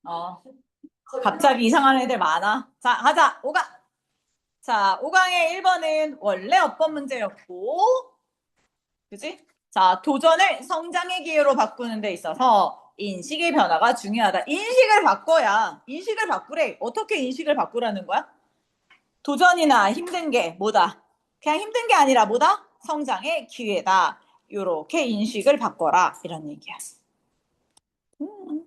어, 갑자기 이상한 애들 많아. 자, 가자. 5강. 자, 5강의 1번은 원래 어법 문제였고, 그지? 자, 도전을 성장의 기회로 바꾸는 데 있어서 인식의 변화가 중요하다. 인식을 바꿔야, 인식을 바꾸래. 어떻게 인식을 바꾸라는 거야? 도전이나 힘든 게 뭐다? 그냥 힘든 게 아니라 뭐다? 성장의 기회다. 요렇게 인식을 바꿔라. 이런 얘기야. 음.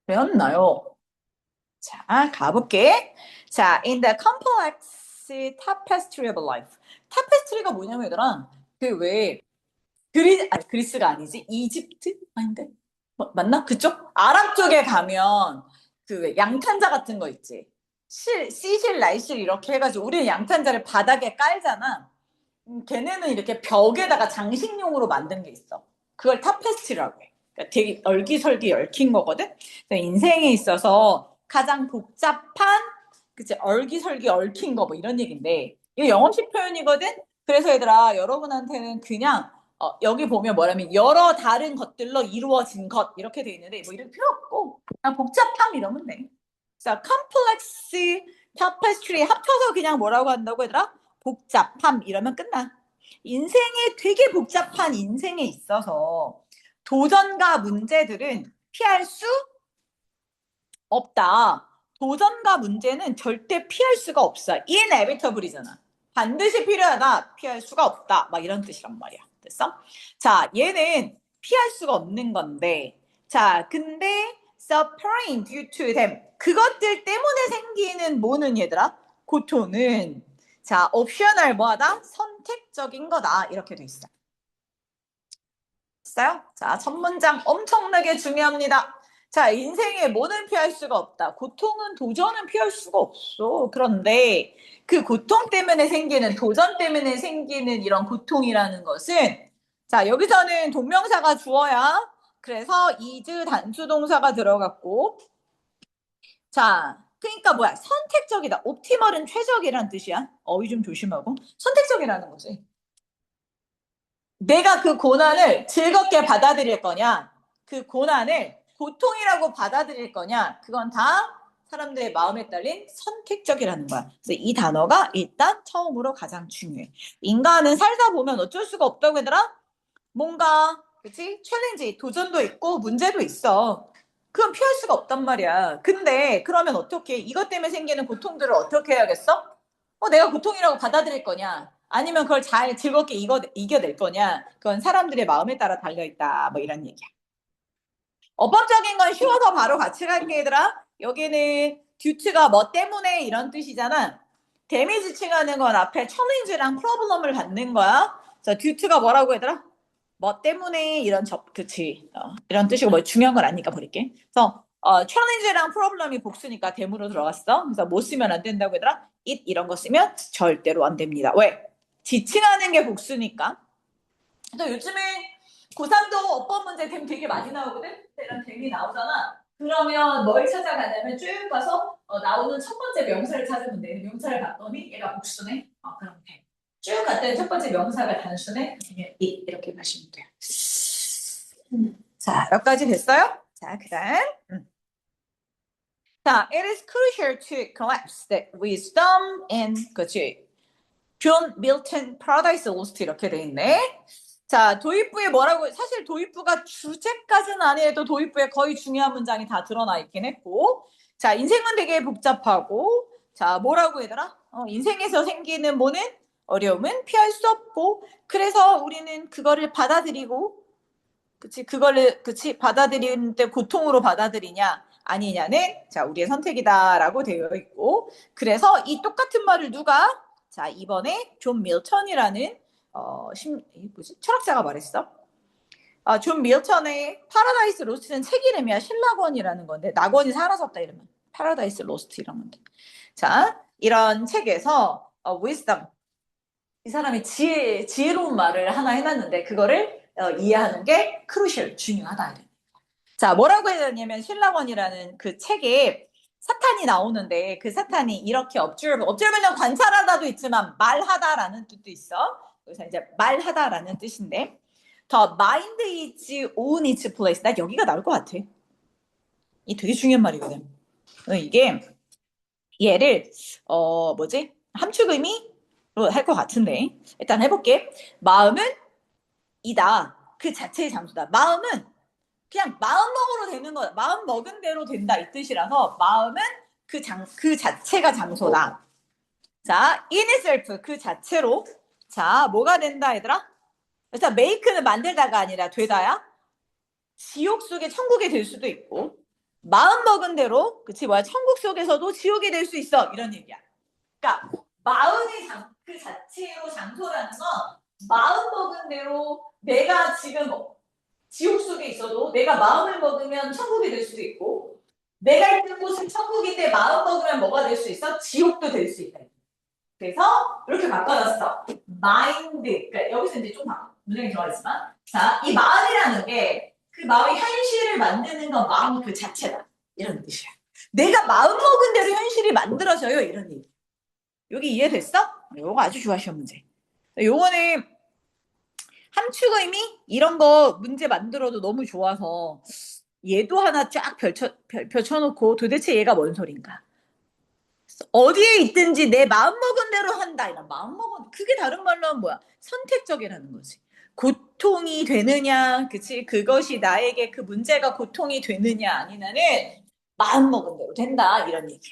배웠나요? 자, 가볼게. 자, in the complex tapestry of life. 타페스트리가 뭐냐면 얘들아, 그왜 그리스가 아니지? 이집트? 아닌데? 맞나? 그쪽? 아랍 쪽에 가면 그 양탄자 같은 거 있지. 시실, 날실 이렇게 해가지고 우리는 양탄자를 바닥에 깔잖아. 걔네는 이렇게 벽에다가 장식용으로 만든 게 있어. 그걸 타페스트리라고 해. 그러니까 되게 얼기설기 얽힌 거거든. 인생에 있어서 가장 복잡한, 그치, 얼기설기 얽힌 거 뭐 이런 얘기인데 이거 영어식 표현이거든. 그래서 얘들아 여러분한테는 그냥 여기 보면 뭐냐면 여러 다른 것들로 이루어진 것 이렇게 돼 있는데 뭐 이럴 필요 없고 그냥 복잡함 이러면 돼. 자, 컴플렉스 타페스트리 합쳐서 그냥 뭐라고 한다고 얘들아? 복잡함 이러면 끝나. 인생에 되게 복잡한 인생에 있어서 도전과 문제들은 피할 수 없다. 도전과 문제는 절대 피할 수가 없어. inevitable이잖아. 반드시 필요하다. 피할 수가 없다. 막 이런 뜻이란 말이야. 됐어? 자, 얘는 피할 수가 없는 건데. 자, 근데 suffering due to them. 그것들 때문에 생기는 뭐는 얘들아? 고통은 자, 옵셔널 뭐하다? 선택적인 거다. 이렇게 돼 있어. 됐어요? 자, 첫 문장 엄청나게 중요합니다. 자, 인생에 뭐는 피할 수가 없다. 고통은 도전은 피할 수가 없어. 그런데 그 고통 때문에 생기는, 도전 때문에 생기는 이런 고통이라는 것은 자, 여기서는 동명사가 주어야 그래서 이즈 단수 동사가 들어갔고 자, 그러니까 뭐야? 선택적이다. 옵티멀은 최적이란 뜻이야. 어휘 좀 조심하고. 선택적이라는 거지. 내가 그 고난을 즐겁게 받아들일 거냐, 그 고난을 고통이라고 받아들일 거냐, 그건 다 사람들의 마음에 딸린 선택적이라는 거야. 그래서 이 단어가 일단 처음으로 가장 중요해. 인간은 살다 보면 어쩔 수가 없다고 하더라? 뭔가, 그치? 챌린지, 도전도 있고 문제도 있어. 그건 피할 수가 없단 말이야. 근데 그러면 어떻게, 이것 때문에 생기는 고통들을 어떻게 해야겠어? 내가 고통이라고 받아들일 거냐? 아니면 그걸 잘 즐겁게 이겨낼 거냐? 그건 사람들의 마음에 따라 달려있다. 뭐 이런 얘기야. 어법적인 건 쉬워서 바로 같이 갈게, 얘들아. 여기는 듀트가 뭐 때문에 이런 뜻이잖아. 데미지 칭하는 건 앞에 챌린지랑 프로블럼을 받는 거야. 자, 듀트가 뭐라고 얘들아? 뭐 때문에 이런 그치. 이런 뜻이고 뭐 중요한 건 아니니까 버릴게. 그래서 챌린지랑 프로블럼이 복수니까 대무로 들어갔어. 그래서 못 쓰면 안 된다고 얘들아. it 이런 거 쓰면 절대로 안 됩니다. 왜? 지칭하는 게 복수니까. 그래서 요즘에 고3도 어법 문제 됨 되게 많이 나오거든? 이런 됨이 나오잖아. 그러면 뭘 찾아가냐면 쭉 가서 나오는 첫 번째 명사를 찾으면 돼. 명사를 봤더니 얘가 복수네? 그럼 돼. 쭉 갔더니 첫 번째 명사가 단수네? 이렇게 가시면 돼요. 자, 여기까지 됐어요? 자, 그 다음. 자, it is crucial to collapse the wisdom and, 그치? 존 밀턴 파라다이스 로스트 이렇게 돼 있네. 자, 도입부에 뭐라고, 사실 도입부가 주제까지는 아니어도 도입부에 거의 중요한 문장이 다 드러나 있긴 했고, 자, 인생은 되게 복잡하고, 자, 뭐라고 얘들아? 인생에서 생기는 뭐는 어려움은 피할 수 없고, 그래서 우리는 그거를 받아들이고, 그치, 그거를, 그치, 받아들이는데 고통으로 받아들이냐, 아니냐는, 자, 우리의 선택이다라고 되어 있고, 그래서 이 똑같은 말을 누가, 자, 이번에 존 밀턴이라는, 뭐지? 철학자가 말했어. 존 밀턴의 파라다이스 로스트는 책 이름이야. 신락원이라는 건데, 낙원이 사라졌다 이러면. 파라다이스 로스트 이런 건데. 자, 이런 책에서, wisdom, 이 사람이 지혜로운 말을 하나 해놨는데, 그거를 이해하는 게 crucial, 중요하다. 자, 뭐라고 해야 되냐면, 신라원이라는 그 책에 사탄이 나오는데, 그 사탄이 이렇게 observe는 관찰하다도 있지만, 말하다라는 뜻도 있어. 그래서 이제 말하다라는 뜻인데 더 mind is on its place. 나 여기가 나올 것 같아. 이 되게 중요한 말이거든. 이게 얘를 뭐지? 함축 의미로 할 것 같은데 일단 해볼게. 마음은 이다. 그 자체의 장소다. 마음은 그냥 마음먹으로 되는 거다. 마음 먹은 대로 된다 이 뜻이라서 마음은 그 자체가 장소다. 자, in itself 그 자체로 자 뭐가 된다 얘들아? 그래서 make는 만들다가 아니라 되다야. 지옥 속에 천국이 될 수도 있고 마음 먹은 대로 그치 뭐야 천국 속에서도 지옥이 될 수 있어 이런 얘기야. 그러니까 마음이 그 자체로 장소라는 건 마음 먹은 대로 내가 지금 지옥 속에 있어도 내가 마음을 먹으면 천국이 될 수도 있고 내가 있는 곳은 천국인데 마음 먹으면 뭐가 될 수 있어? 지옥도 될 수 있다. 그래서 이렇게 바꿔놨어. 마인드. 그러니까 여기서 이제 좀 문장이 들어가지만 자, 이 마음이라는 게 그 마음의 현실을 만드는 건 마음 그 자체다. 이런 뜻이야. 내가 마음 먹은 대로 현실이 만들어져요. 이런 얘기. 여기 이해됐어? 요거 아주 좋아 시험 문제. 요거는 함축 의미 이런 거 문제 만들어도 너무 좋아서 얘도 하나 쫙 펼쳐놓고 도대체 얘가 뭔 소린가? 어디에 있든지 내 마음먹은 대로 한다. 이런 마음먹은 그게 다른 말로 하면 뭐야? 선택적이라는 거지. 고통이 되느냐, 그치? 그것이 나에게 그 문제가 고통이 되느냐 아니냐는 마음먹은 대로 된다. 이런 얘기야.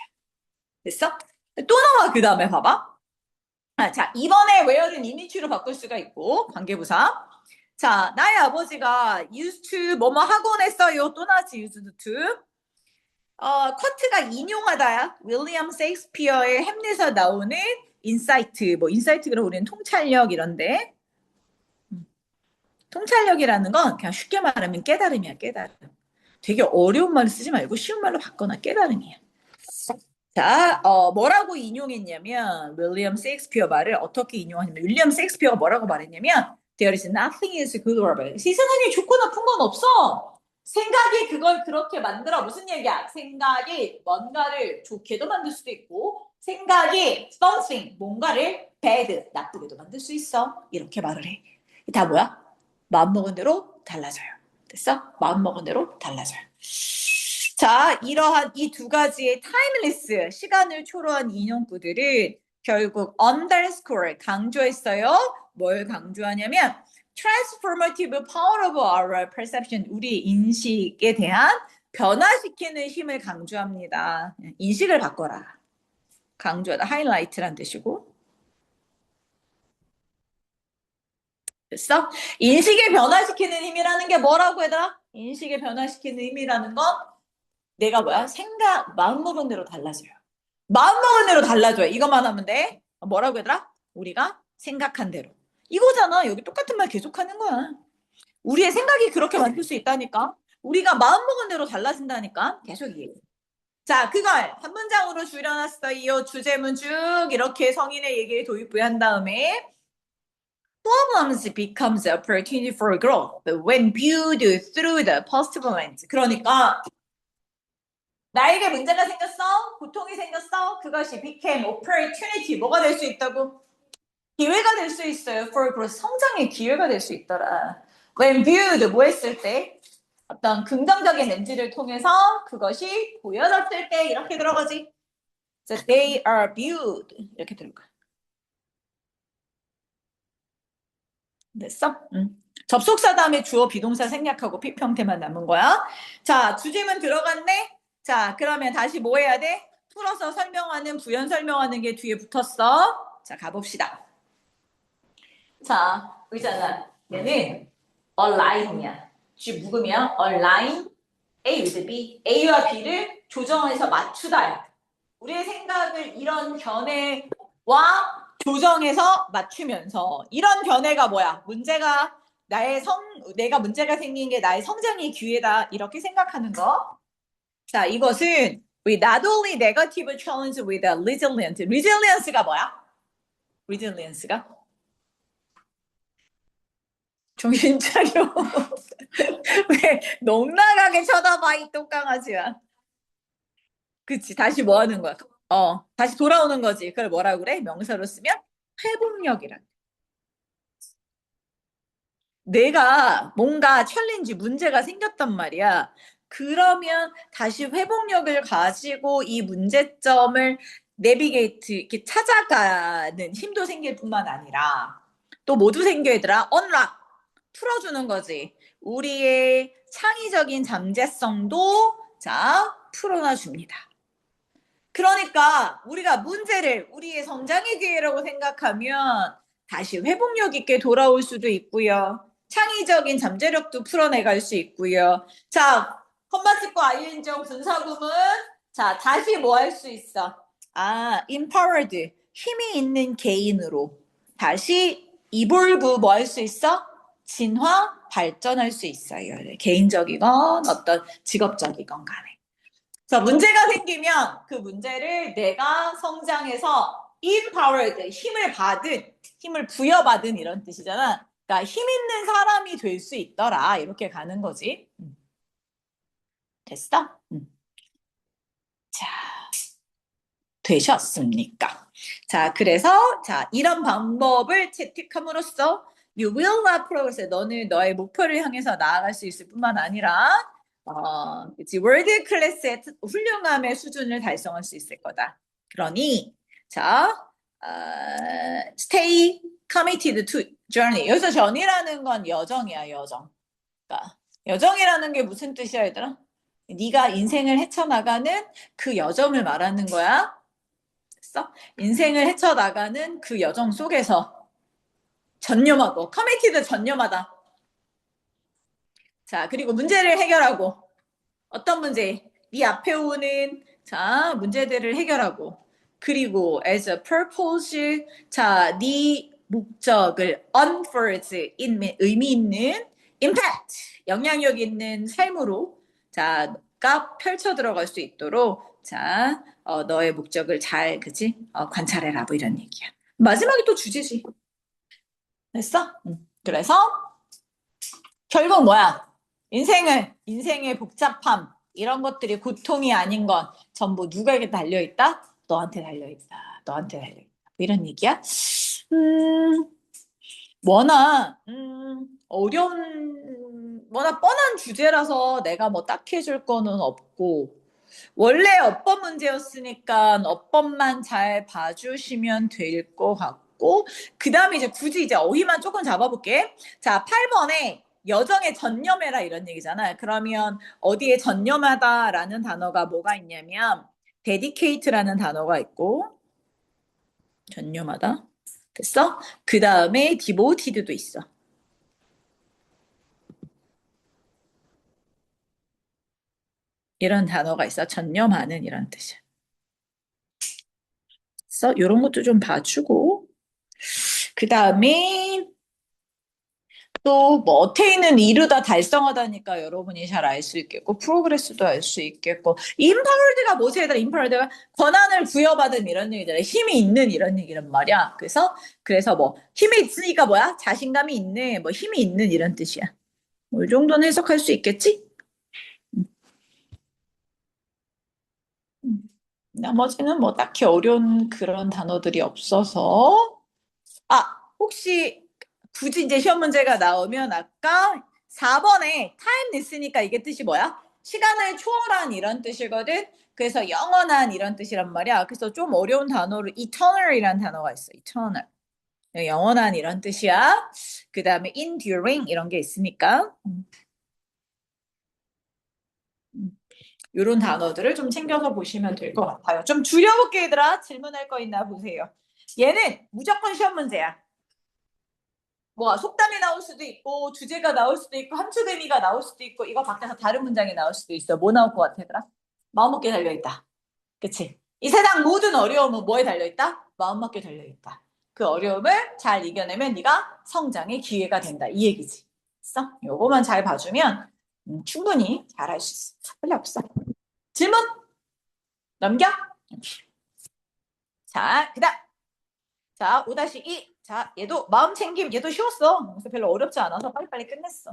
됐어? 또 나와 그 다음에 봐봐. 자, 이번에 where는 이미지로 바꿀 수가 있고 관계부사. 자, 나의 아버지가 used to 뭐뭐 하곤 했어요. 또 나지 used to. 커트가 인용하다야. 윌리엄 셰익스피어의 햄릿에서 나오는 인사이트. 뭐 인사이트 그럼 우리는 통찰력 이런데. 통찰력이라는 건 그냥 쉽게 말하면 깨달음이야. 깨달음. 되게 어려운 말 쓰지 말고 쉬운 말로 바꿔놔. 깨달음이야. 자, 뭐라고 인용했냐면 윌리엄 셰익스피어 말을 어떻게 인용하냐면 윌리엄 셰익스피어가 뭐라고 말했냐면 There is nothing is good or bad. 이 세상에 좋고 나쁜 건 없어. 생각이 그걸 그렇게 만들어. 무슨 얘기야? 생각이 뭔가를 좋게도 만들 수도 있고 생각이 something, 뭔가를 bad, 나쁘게도 만들 수 있어. 이렇게 말을 해. 다 뭐야? 마음먹은 대로 달라져요. 됐어? 마음먹은 대로 달라져요. 자, 이러한 이 두 가지의 timeless, 시간을 초월한 인용구들은 결국 underscore, 강조했어요. 뭘 강조하냐면 transformative power of our perception, 우리 인식에 대한 변화시키는 힘을 강조합니다. 인식을 바꿔라. 강조하다, 하이라이트란 뜻이고. 됐어? 인식을 변화시키는 힘이라는 게 뭐라고 얘들아? 인식을 변화시키는 힘이라는 건 내가 뭐야? 마음먹은 대로 달라져요. 마음먹은 대로 달라져요. 이것만 하면 돼. 뭐라고 얘들아? 우리가 생각한 대로. 이거잖아. 여기 똑같은 말 계속하는 거야. 우리의 생각이 그렇게 만들 수 있다니까. 우리가 마음먹은 대로 달라진다니까. 계속 이해. 자, 그걸 한 문장으로 줄여놨어요. 주제문 쭉 이렇게 성인의 얘기를 도입부한 다음에 problems becomes opportunity for growth when viewed through the positive lens. 그러니까 나에게 문제가 생겼어? 고통이 생겼어? 그것이 became opportunity. 뭐가 될 수 있다고? 기회가 될 수 있어요. for growth. 성장의 기회가 될 수 있더라. when viewed, 뭐 했을 때? 어떤 긍정적인 렌즈를 통해서 그것이 보여졌을 때 이렇게 들어가지. So they are viewed. 이렇게 들어가. 됐어? 접속사 다음에 주어 비동사 생략하고 피평태만 남은 거야. 자, 주제문 들어갔네? 자, 그러면 다시 뭐 해야 돼? 풀어서 설명하는, 부연 설명하는 게 뒤에 붙었어. 자, 가봅시다. 자, 의잖아. 얘는 align이야. G 묵음이야. align A with B. A와 B를 조정해서 맞추다야. 우리의 생각을 이런 견해와 조정해서 맞추면서 이런 견해가 뭐야? 문제가 내가 문제가 생긴 게 나의 성장의 기회다. 이렇게 생각하는 거. 자, 이것은 we not only negative challenge with a resilient. resilience가 뭐야? resilience가? 정신 차려. 왜 넉나가게 쳐다봐 이 똥강아지야. 그치, 다시 뭐 하는 거야? 다시 돌아오는 거지. 그걸 뭐라 그래? 명사로 쓰면 회복력이라. 내가 뭔가 챌린지 문제가 생겼단 말이야. 그러면 다시 회복력을 가지고 이 문제점을 내비게이트 이렇게 찾아가는 힘도 생길 뿐만 아니라 또 모두 생겨 얘들아 언락 풀어주는 거지. 우리의 창의적인 잠재성도 자 풀어놔 줍니다. 그러니까 우리가 문제를 우리의 성장의 기회라고 생각하면 다시 회복력 있게 돌아올 수도 있고요. 창의적인 잠재력도 풀어내갈 수 있고요. 자, 컴바스코 아이엔정 분사구문. 자, 다시 뭐 할 수 있어? empowered. 힘이 있는 개인으로. 다시 이볼브 뭐 할 수 있어? 진화, 발전할 수 있어요. 개인적이건 어떤 직업적이건 간에. 자, 문제가 생기면 그 문제를 내가 성장해서 empowered, 힘을 받은, 힘을 부여받은 이런 뜻이잖아. 그러니까 힘 있는 사람이 될 수 있더라. 이렇게 가는 거지. 됐어? 자, 되셨습니까? 자, 그래서 자, 이런 방법을 채택함으로써 you will not progress. 너는 너의 목표를 향해서 나아갈 수 있을 뿐만 아니라 그치, 월드 클래스의 훌륭함의 수준을 달성할 수 있을 거다. 그러니 자, stay committed to journey. 여기서 journey라는 건 여정이야, 여정. 그러니까 여정이라는 게 무슨 뜻이야, 얘들아? 네가 인생을 헤쳐나가는 그 여정을 말하는 거야. 됐어? 인생을 헤쳐나가는 그 여정 속에서 전념하고 커미티드 전념하다. 자, 그리고 문제를 해결하고 어떤 문제? 네 앞에 오는 자 문제들을 해결하고 그리고 as a purpose 자, 네 목적을 unfold 의미 있는 impact 영향력 있는 삶으로 자가 펼쳐 들어갈 수 있도록 자 너의 목적을 잘 그치 관찰해라 뭐 이런 얘기야. 마지막에 또 주제지. 됐어? 그래서 결국 뭐야? 인생의 복잡함, 이런 것들이 고통이 아닌 건 전부 누구에게 달려있다? 너한테 달려있다. 너한테 달려있다. 이런 얘기야? 음, 워낙 뻔한 주제라서 내가 뭐 딱히 해줄 거는 없고, 원래 어법 문제였으니까 어법만 잘 봐주시면 될 것 같고, 그 다음에 이제 굳이 이제 어휘만 조금 잡아볼게. 자, 8번에 여정에 전념해라 이런 얘기잖아요. 그러면 어디에 전념하다라는 단어가 뭐가 있냐면 dedicate라는 단어가 있고 전념하다. 됐어? 그 다음에 devoted도 있어. 이런 단어가 있어. 전념하는 이런 뜻이야. 그래서 이런 것도 좀 봐주고 그 다음에 또 뭐 어테인은 이루다 달성하다니까 여러분이 잘 알 수 있겠고 프로그레스도 알 수 있겠고 임파월드가 뭐지 얘들아 임파월드가 권한을 부여받은 이런 얘기잖아 힘이 있는 이런 얘기란 말이야 그래서 뭐 힘이 있으니까 뭐야 자신감이 있네 뭐 힘이 있는 이런 뜻이야 뭐 이 정도는 해석할 수 있겠지 나머지는 뭐 딱히 어려운 그런 단어들이 없어서 혹시 굳이 이제 시험 문제가 나오면 아까 4번에 timeless니까 이게 뜻이 뭐야? 시간을 초월한 이런 뜻이거든. 그래서 영원한 이런 뜻이란 말이야. 그래서 좀 어려운 단어로 eternal이라는 단어가 있어. eternal. 영원한 이런 뜻이야. 그 다음에 enduring 이런 게 있으니까. 이런 단어들을 좀 챙겨서 보시면 될 것 같아요. 좀 줄여볼게 얘들아. 질문할 거 있나 보세요. 얘는 무조건 시험 문제야. 뭐 속담이 나올 수도 있고 주제가 나올 수도 있고 함축의미가 나올 수도 있고 이거 밖에서 다른 문장이 나올 수도 있어. 뭐 나올 것 같아 얘들아? 마음먹기에 달려있다. 그치? 이 세상 모든 어려움은 뭐에 달려있다? 마음먹기에 달려있다. 그 어려움을 잘 이겨내면 네가 성장의 기회가 된다. 이 얘기지. 있어? 요거만 잘 봐주면 충분히 잘할 수 있어. 별로 없어. 질문 넘겨. 자, 그다음. 자, 5-2. 자, 얘도 마음 챙김. 얘도 쉬웠어. 그래서 별로 어렵지 않아서 빨리빨리 끝냈어.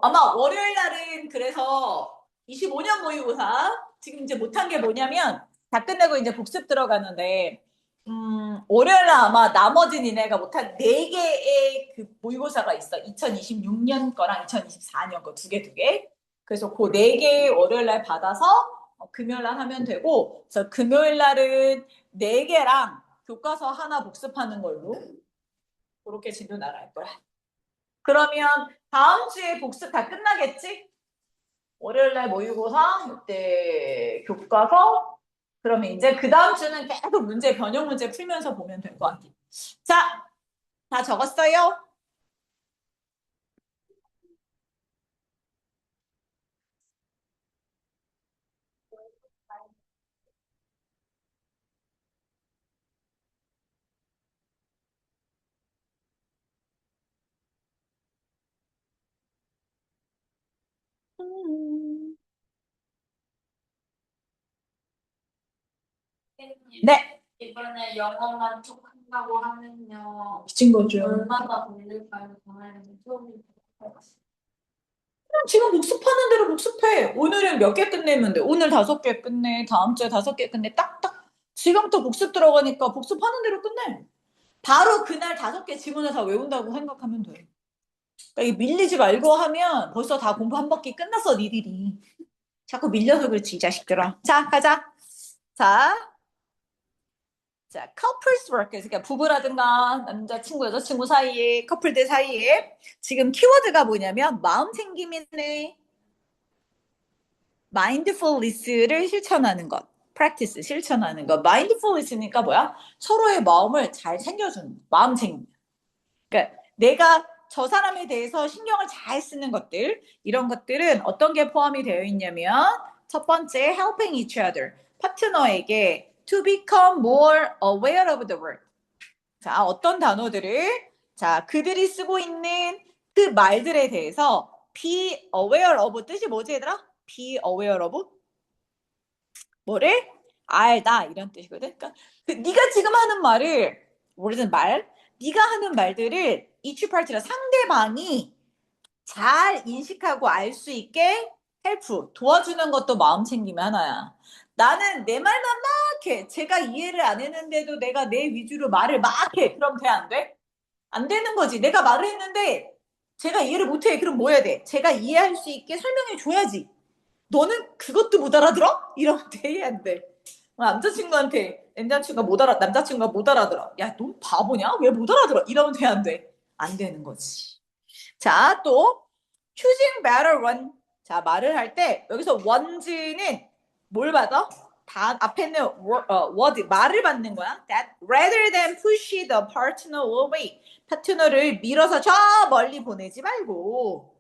아마 월요일 날은 그래서 25년 모의고사 지금 이제 못한 게 뭐냐면 다 끝내고 이제 복습 들어가는데 월요일날 아마 나머지 니네가 못한 4개의 그 모의고사가 있어. 2026년 거랑 2024년 거 두 개. 그래서 그 4개 월요일날 받아서 금요일날 하면 되고, 그래서 금요일날은 4개랑 교과서 하나 복습하는 걸로 그렇게 진도 나갈 거야. 그러면 다음 주에 복습 다 끝나겠지? 월요일날 모의고사, 그때 교과서, 그러면 이제 그 다음 주는 계속 문제, 변형 문제 풀면서 보면 될 것 같아. 자, 다 적었어요? 네. 이번에 영어만 쭉 한다고 하면요. 미친 거죠. 얼마나 걸릴까요? 저는 처음이 지금 복습하는 대로 복습해. 오늘은 몇 개 끝내면 돼. 오늘 5개 끝내. 다음 주에 5개 끝내. 딱딱. 지금부터 복습 들어가니까 복습하는 대로 끝내. 바로 그날 5개 지문을 다 외운다고 생각하면 돼. 그러니까 이게 밀리지 말고 하면 벌써 다 공부 한 바퀴 끝났어, 니들이. 자꾸 밀려서 그렇지, 이 자식들아. 자, 가자. 자, couples work. 그러니까 부부라든가 남자친구, 여자친구 사이에, 커플들 사이에 지금 키워드가 뭐냐면 마음 챙김이네. mindfulness를 실천하는 것. practice, 실천하는 것. mindfulness니까 뭐야? 서로의 마음을 잘 챙겨주는 거. 마음 챙김. 그러니까 내가 저 사람에 대해서 신경을 잘 쓰는 것들, 이런 것들은 어떤 게 포함이 되어 있냐면 첫 번째, helping each other. 파트너에게 to become more aware of the world. 자, 어떤 단어들을 자, 그들이 쓰고 있는 그 말들에 대해서 be aware of 뜻이 뭐지 얘들아? be aware of 뭐를 알다 이런 뜻이거든. 그러니까 네가 지금 하는 말을 모르는 말, 네가 하는 말들을 each party라 상대방이 잘 인식하고 알 수 있게 헬프 도와주는 것도 마음 챙김이 하나야. 나는 내 말만 막 해. 제가 이해를 안 했는데도 내가 내 위주로 말을 막 해. 그럼 돼, 안 돼? 안 되는 거지. 내가 말을 했는데 제가 이해를 못 해. 그럼 뭐 해야 돼? 제가 이해할 수 있게 설명해 줘야지. 너는 그것도 못 알아들어? 이러면 돼야 안 돼. 남자친구가 못 알아들어. 야, 너 바보냐? 왜 못 알아들어? 이러면 돼, 안 돼? 안 되는 거지. 자, 또 choosing better one. 자, 말을 할 때 여기서 one's는 뭘 받아? 다 앞에 있는 word 말을 받는 거야. That rather than push the partner away. 파트너를 밀어서 저 멀리 보내지 말고.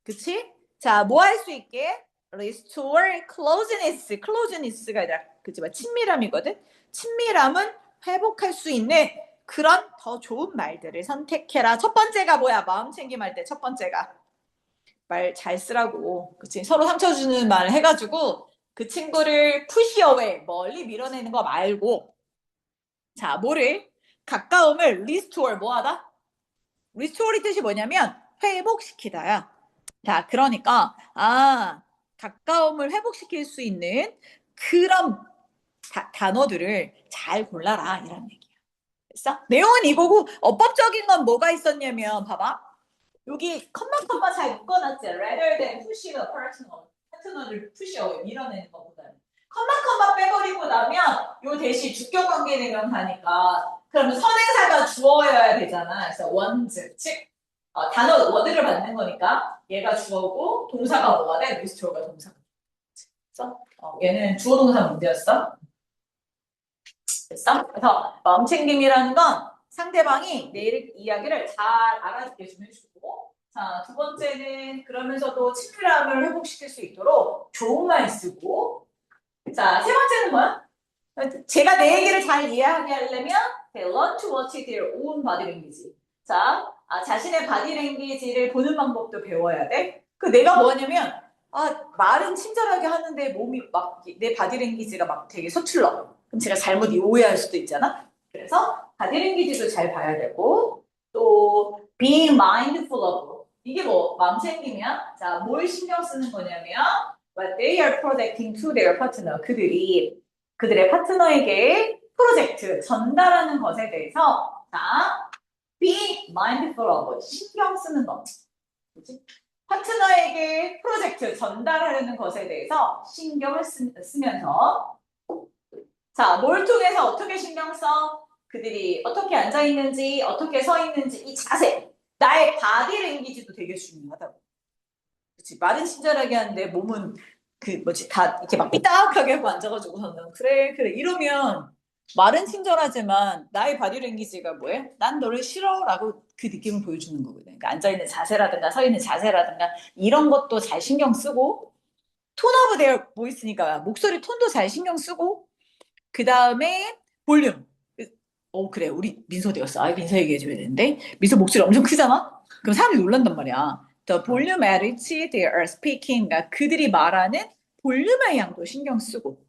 그치? 자, 뭐 할 수 있게? restore closeness. closeness가 아니라 그치? 친밀함이거든. 친밀함은 회복할 수 있는 그런 더 좋은 말들을 선택해라. 첫 번째가 뭐야? 마음 챙김할 때 첫 번째가 말 잘 쓰라고. 그치? 서로 상처 주는 말 해가지고 그 친구를 push away 멀리 밀어내는 거 말고 자, 뭐를? 가까움을 restore 뭐하다? restore의 뜻이 뭐냐면 회복시키다야. 자, 그러니까 가까움을 회복시킬 수 있는 그런 단어들을 잘 골라라 이런 얘기야. 됐어? 내용은 이거고 어법적인 건 뭐가 있었냐면 봐봐. 여기 컴마 잘 묶어놨지. rather than push the 파트너를 push away 밀어내는 것보다는 컴마 빼버리고 나면 요 대시 주격 관계 내용 가니까 그러면 선행사가 주어여야 되잖아. 그래서 원즈 즉 단어 워드를 받는 거니까 얘가 주어고 동사가 뭐가 돼? 리스토어가 동사가 됐어? 얘는 주어 동사 문제였어. 됐어? 그래서 마음챙김이라는 건 상대방이 내 이야기를 잘 알아듣게 좀 해주고 자, 두 번째는 그러면서도 친밀함을 회복시킬 수 있도록 좋은 말 쓰고 자, 세 번째는 뭐야? 제가 내 얘기를 잘 이해하게 하려면 learn to watch their own body language. 자, 자신의 바디 랭귀지를 보는 방법도 배워야 돼. 그 내가 뭐냐면 말은 친절하게 하는데 몸이 막 내 바디 랭귀지가 막 되게 서툴러. 그럼 제가 잘못 오해할 수도 있잖아. 그래서 바디 랭귀지도 잘 봐야 되고 또 being mindful of 이게 뭐 마음 챙김이야? 자, 뭘 신경 쓰는 거냐면 what they are projecting to their partner. 그들의 파트너에게 프로젝트, 전달하는 것에 대해서 자, be mindful of, 신경 쓰는 것. 뭐지? 파트너에게 프로젝트, 전달하려는 것에 대해서 신경을 쓰면서 자, 뭘 통해서 어떻게 신경 써? 그들이 어떻게 앉아 있는지, 어떻게 서 있는지, 이 자세, 나의 바디 랭귀지도 되게 중요하다고. 그렇지? 말은 친절하게 하는데 몸은 그 뭐지 다 이렇게 막 삐딱하게 하고 앉아가지고서는 그래 이러면 말은 친절하지만 나의 바디 랭귀지가 뭐예요? 난 너를 싫어라고 그 느낌을 보여주는 거거든. 그러니까 앉아 있는 자세라든가 서 있는 자세라든가 이런 것도 잘 신경 쓰고 톤 오브 데어 보이스니까 목소리 톤도 잘 신경 쓰고 그 다음에 볼륨. 그래 우리 민서 되었어. 민서 얘기해줘야 되는데 민서 목소리 엄청 크잖아. 그럼 사람들이 놀란단 말이야. The volume at which they are speaking. 그러니까 그들이 말하는 볼륨의 양도 신경 쓰고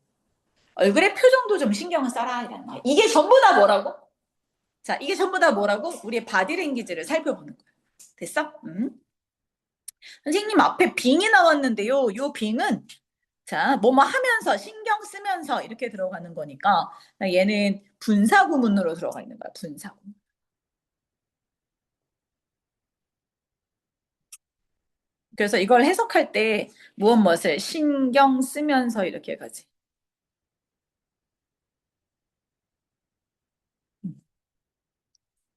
얼굴의 표정도 좀 신경을 써라 이런 말. 이게 전부 다 뭐라고? 자, 이게 전부 다 뭐라고? 우리의 바디랭귀지를 살펴보는 거야. 됐어? 선생님 앞에 빙이 나왔는데요. 요 빙은 자, 뭐뭐 하면서 신경 쓰면서 이렇게 들어가는 거니까 얘는 분사구문으로 들어가 있는 거야. 분사구문. 그래서 이걸 해석할 때 무엇 무엇을 신경 쓰면서 이렇게 가지.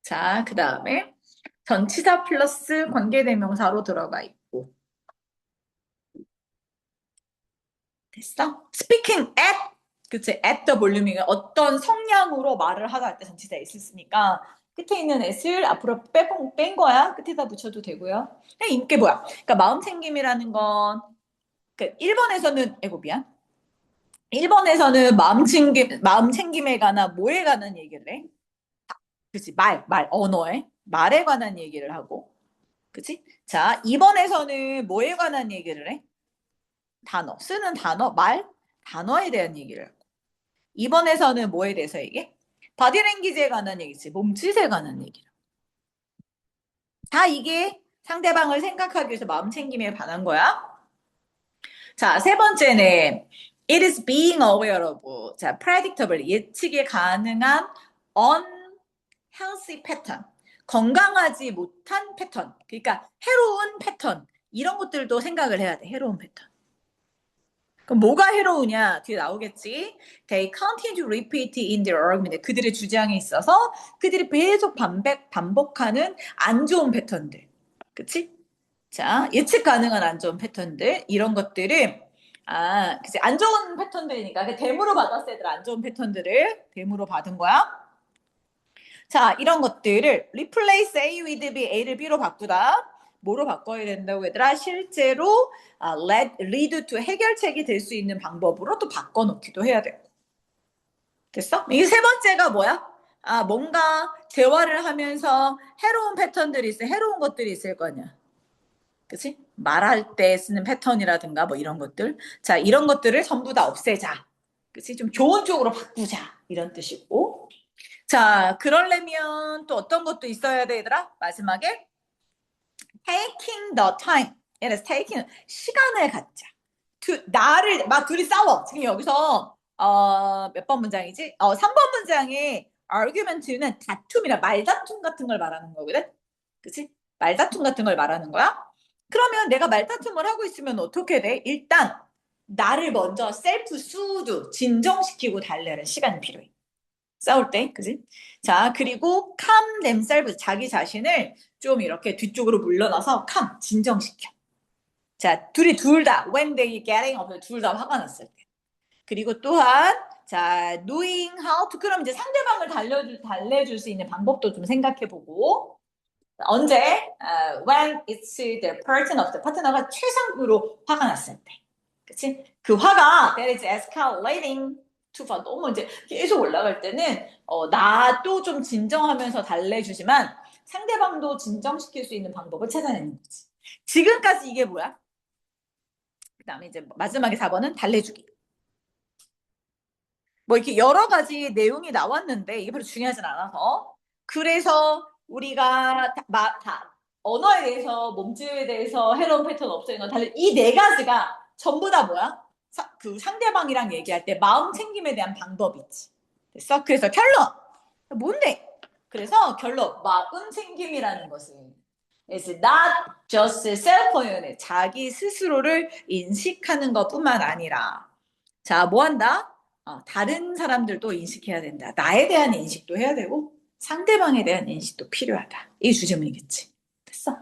자, 그 다음에 전치사 플러스 관계대명사로 들어가 있고. 됐어? Speaking at, 그치? at the volume이 어떤 성량으로 말을 하다 할 때 전치사에 있었으니까 끝에 있는 at을 앞으로 뺀 거야. 끝에다 붙여도 되고요. 이게 뭐야? 그러니까 마음 챙김이라는 건, 그 1번에서는, 미안. 1번에서는 마음 챙김에 관한 뭐에 관한 얘기를 해? 그치? 언어에. 말에 관한 얘기를 하고. 그치? 자, 2번에서는 뭐에 관한 얘기를 해? 쓰는 단어, 단어에 대한 얘기를 하고. 2번에서는 뭐에 대해서 얘기해? 바디랭귀지에 관한 얘기지. 몸짓에 관한 얘기를. 다 이게 상대방을 생각하기 위해서 마음 챙김에 반한 거야. 자, 세 번째는 it is being aware of. 자, predictable. 예측이 가능한 unhealthy pattern. 건강하지 못한 패턴. 그러니까 해로운 패턴. 이런 것들도 생각을 해야 돼. 해로운 패턴. 그럼 뭐가 해로우냐? 뒤에 나오겠지. They continue to repeat in their argument. 그들의 주장에 있어서 그들이 계속 반복하는 안 좋은 패턴들. 그치? 자, 예측 가능한 안 좋은 패턴들. 이런 것들은 그치. 안 좋은 패턴들이니까 그 대무로 받았을 때 안 좋은 패턴들을 대무로 받은 거야. 자, 이런 것들을 replace A with B, A를 B로 바꾸다. 뭐로 바꿔야 된다고 얘들아? 실제로 lead to 해결책이 될 수 있는 방법으로 또 바꿔놓기도 해야 되고. 됐어? 이게 세 번째가 뭐야? 뭔가 대화를 하면서 해로운 패턴들이 있어. 해로운 것들이 있을 거냐. 그치? 말할 때 쓰는 패턴이라든가 뭐 이런 것들. 자, 이런 것들을 전부 다 없애자. 그치? 좀 좋은 쪽으로 바꾸자. 이런 뜻이고. 자, 그러려면 또 어떤 것도 있어야 돼, 얘들아? 마지막에 taking the time. It is taking 시간을 갖자. 나를 막 둘이 싸워. 지금 여기서 몇 번 문장이지? 3번 문장에 argument는 다툼이라 말다툼 같은 걸 말하는 거거든. 그치? 말다툼 같은 걸 말하는 거야. 그러면 내가 말다툼을 하고 있으면 어떻게 돼? 일단 나를 먼저 셀프 수드 진정시키고 달래는 시간이 필요해. 싸울 때, 그지? 자, 그리고 calm themselves, 자기 자신을 좀 이렇게 뒤쪽으로 물러나서 진정시켜. 자, 둘 다, when they getting up, 둘 다 화가 났을 때. 그리고 또한, 자, knowing how to, 그럼 이제 상대방을 달래줄 수 있는 방법도 좀 생각해보고, 언제, when it's the 파트너가 최상으로 화가 났을 때. 그치? 그 화가, that is escalating too far. 너무 이제 계속 올라갈 때는, 나도 좀 진정하면서 달래주지만, 상대방도 진정시킬 수 있는 방법을 찾아내는 거지. 지금까지 이게 뭐야? 그 다음에 이제 마지막에 4번은 달래주기. 뭐 이렇게 여러 가지 내용이 나왔는데 이게 별로 중요하진 않아서 그래서 우리가 언어에 대해서 몸짓에 대해서 해로운 패턴 없애는 건 이 네 가지가 전부 다 뭐야? 그 상대방이랑 얘기할 때 마음 챙김에 대한 방법이지. 됐어? 그래서 결론. 뭔데? 그래서 결론. 마음 챙김이라는 것은 is not just self-awareness. 자기 스스로를 인식하는 것뿐만 아니라 자, 뭐 한다? 다른 사람들도 인식해야 된다. 나에 대한 인식도 해야 되고 상대방에 대한 인식도 필요하다. 이게 주제문이겠지. 됐어?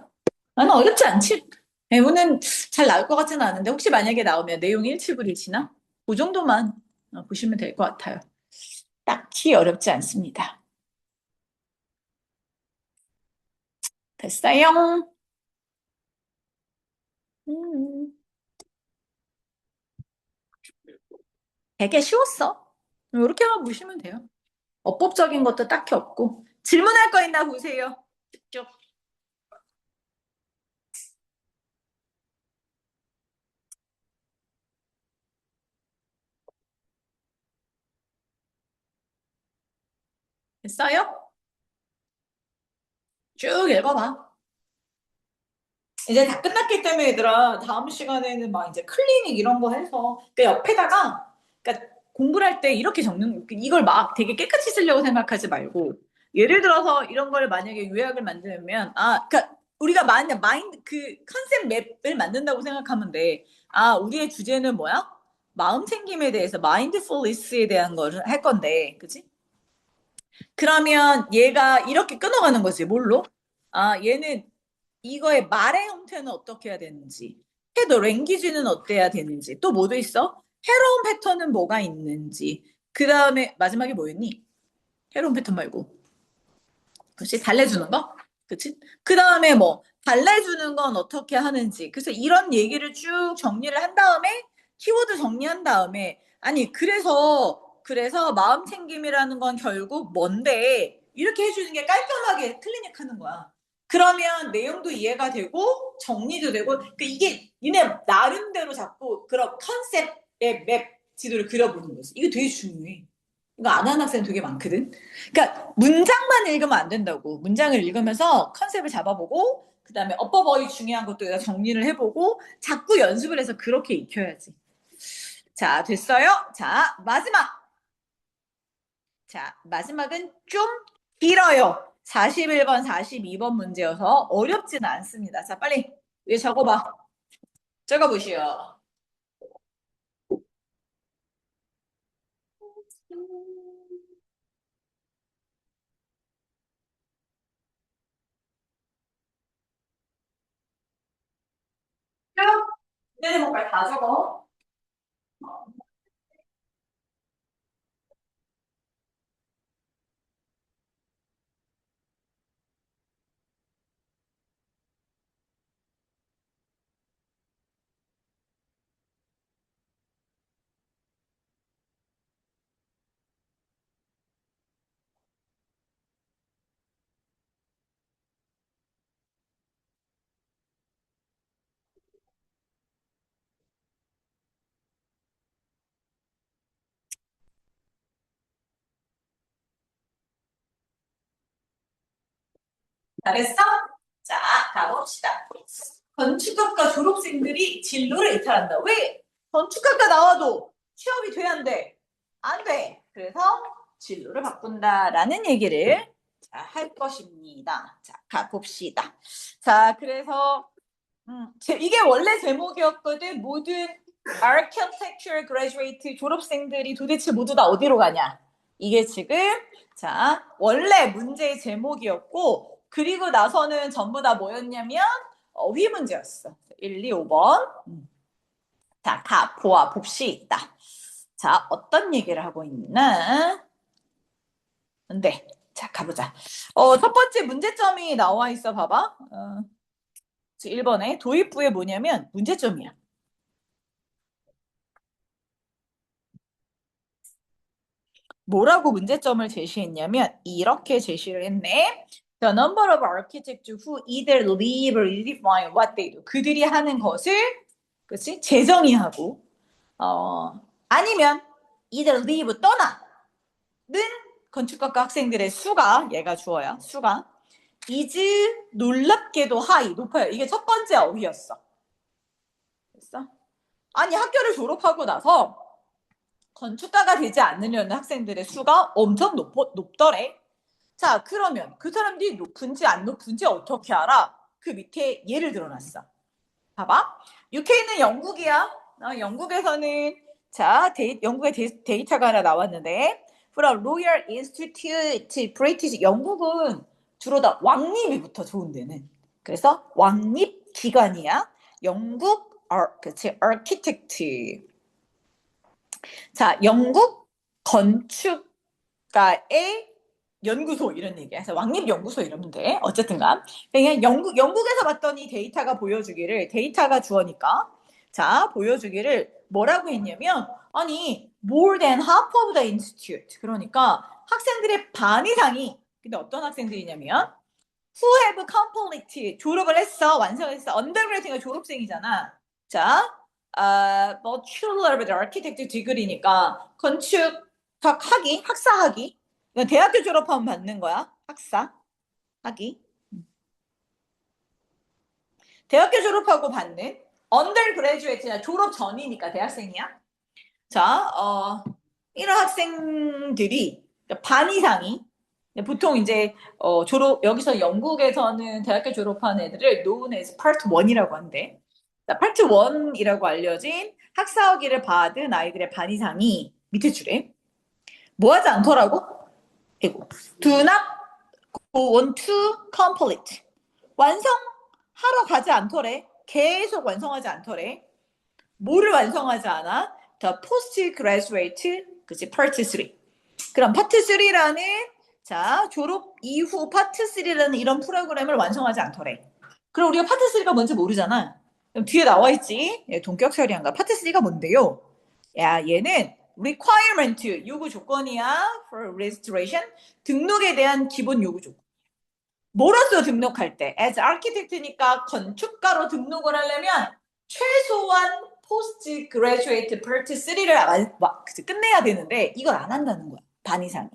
나는 어렵지 않지? 배우는 잘 나올 것 같지는 않은데 혹시 만약에 나오면 내용 일치불일치나? 그 정도만 보시면 될 것 같아요. 딱히 어렵지 않습니다. 됐어요? 음, 되게 쉬웠어. 이렇게만 보시면 돼요. 어법적인 것도 딱히 없고. 질문할 거 있나 보세요. 쭉. 됐어요? 쭉 읽어봐. 이제 다 끝났기 때문에 얘들아 다음 시간에는 막 이제 클리닉 이런 거 해서 그 옆에다가 그러니까 공부를 할 때 이렇게 적는 이걸 막 되게 깨끗이 쓰려고 생각하지 말고 예를 들어서 이런 걸 만약에 요약을 만들면 그러니까 우리가 만약 마인드 그 컨셉 맵을 만든다고 생각하면 돼. 우리의 주제는 뭐야? 마음 챙김에 대해서 마인드풀니스에 대한 거를 할 건데 그치? 그러면 얘가 이렇게 끊어가는 거지 뭘로? 얘는 이거의 말의 형태는 어떻게 해야 되는지, 태도, 랭귀지는 어때야 되는지, 또 뭐도 있어? 해로운 패턴은 뭐가 있는지, 그 다음에 마지막에 뭐였니? 해로운 패턴 말고. 그치? 달래주는 거? 그치? 그 다음에 뭐, 달래주는 건 어떻게 하는지. 그래서 이런 얘기를 쭉 정리를 한 다음에, 키워드 정리한 다음에, 아니, 그래서 마음 챙김이라는 건 결국 뭔데, 이렇게 해주는 게 깔끔하게 클리닉 하는 거야. 그러면 내용도 이해가 되고, 정리도 되고, 이게 니네 나름대로 자꾸 그런 컨셉의 맵 지도를 그려보는 거지. 이게 되게 중요해. 이거 안 하는 학생 되게 많거든. 그러니까 문장만 읽으면 안 된다고. 문장을 읽으면서 컨셉을 잡아보고 그다음에 어법어휘 중요한 것도 내가 정리를 해보고 자꾸 연습을 해서 그렇게 익혀야지. 자, 됐어요? 자, 마지막. 자, 마지막은 좀 길어요. 41번, 42번 문제여서 어렵지는 않습니다. 자, 빨리 위에 적어봐. 적어보시오. 쭉 문제 제목까지 다 적어. 잘했어? 자, 가봅시다. 건축학과 졸업생들이 진로를 이탈한다. 왜? 건축학과 나와도 취업이 돼야 안 돼? 안 돼. 그래서 진로를 바꾼다라는 얘기를 할 것입니다. 자, 가봅시다. 자, 그래서 이게 원래 제목이었거든. 모든 architecture graduate 졸업생들이 도대체 모두 다 어디로 가냐? 이게 지금 원래 문제의 제목이었고 그리고 나서는 전부 다 뭐였냐면 어휘 문제였어. 1, 2, 5번. 자, 보아 봅시다. 자, 어떤 얘기를 하고 있나? 네. 자, 가보자. 첫 번째 문제점이 나와 있어. 봐봐. 1번에 도입부에 뭐냐면 문제점이야. 뭐라고 문제점을 제시했냐면 이렇게 제시를 했네. The number of architects who either leave or redefine what they do. 그들이 하는 것을 그렇지? 재정의하고 아니면 either leave 떠나는 건축학과 학생들의 수가 얘가 주어야 수가 is 놀랍게도 high 높아요. 이게 첫 번째 어휘였어. 됐어? 아니 학교를 졸업하고 나서 건축가가 되지 않으려는 학생들의 수가 엄청 높더래. 자, 그러면 그 사람들이 높은지 안 높은지 어떻게 알아? 그 밑에 예를 들어놨어. 봐봐. UK는 영국이야. 영국에서는 자, 영국의 데이터가 하나 나왔는데 from Royal Institute British 영국은 주로 다 왕립이부터 좋은 데는. 그래서 왕립 기관이야. 영국 그치 architect. 자, 영국 건축가의 연구소 이런 얘기야. 그래서 왕립연구소 이러면 돼. 어쨌든간 그냥 영국에서 봤더니 데이터가 보여주기를 데이터가 주어니까 자 보여주기를 뭐라고 했냐면 아니 more than half of the institute 그러니까 학생들의 반 이상이 근데 어떤 학생들이냐면 who have completed 졸업을 했어 완성했어 undergraduate 졸업생이잖아. 자 bachelor of architecture degree니까 건축학학위 학사학위 이건 대학교 졸업하면 받는 거야. 학사, 학위. 대학교 졸업하고 받는 undergraduate나 졸업 전이니까 대학생이야. 자, 이런 학생들이 반 이상이 보통 이제 졸업 여기서 영국에서는 대학교 졸업한 애들을 known as part 1이라고 한대. part 1이라고 알려진 학사학위를 받은 아이들의 반 이상이 밑에 줄에 뭐 하지 않더라고? 이고 do not want to complete 완성하러 가지 않더래. 계속 완성하지 않더래. 뭐를 완성하지 않아? The postgraduate 그치 part 3. 그럼 part 3라는 자 졸업 이후 part 3라는 이런 프로그램을 완성하지 않더래. 그럼 우리가 part 3가 뭔지 모르잖아. 그럼 뒤에 나와 있지. 동격 처리한가. part 3가 뭔데요? 야 얘는 requirement 요구 조건이야 for registration 등록에 대한 기본 요구 조건. 뭐로서 등록할 때 as architect니까 건축가로 등록을 하려면 최소한 post graduate part 3를 끝내야 되는데 이걸 안 한다는 거야. 반 이상이.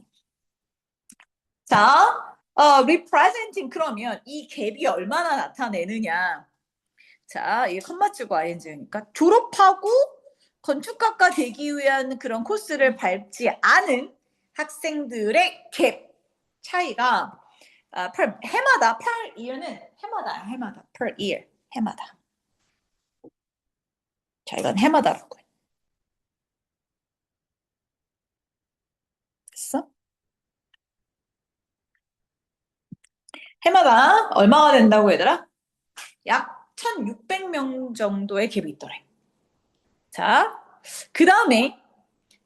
자, representing 그러면 이 갭이 얼마나 나타내느냐. 자, 이게 컴마츠고 ing니까 졸업하고 건축가가 되기 위한 그런 코스를 밟지 않은 학생들의 갭 차이가 해마다 per year는 해마다 per year 해마다 자 이건 해마다라고 해. 됐어? 해마다 얼마가 된다고 얘들아? 약 1600명 정도의 갭이 있더래. 자, 그 다음에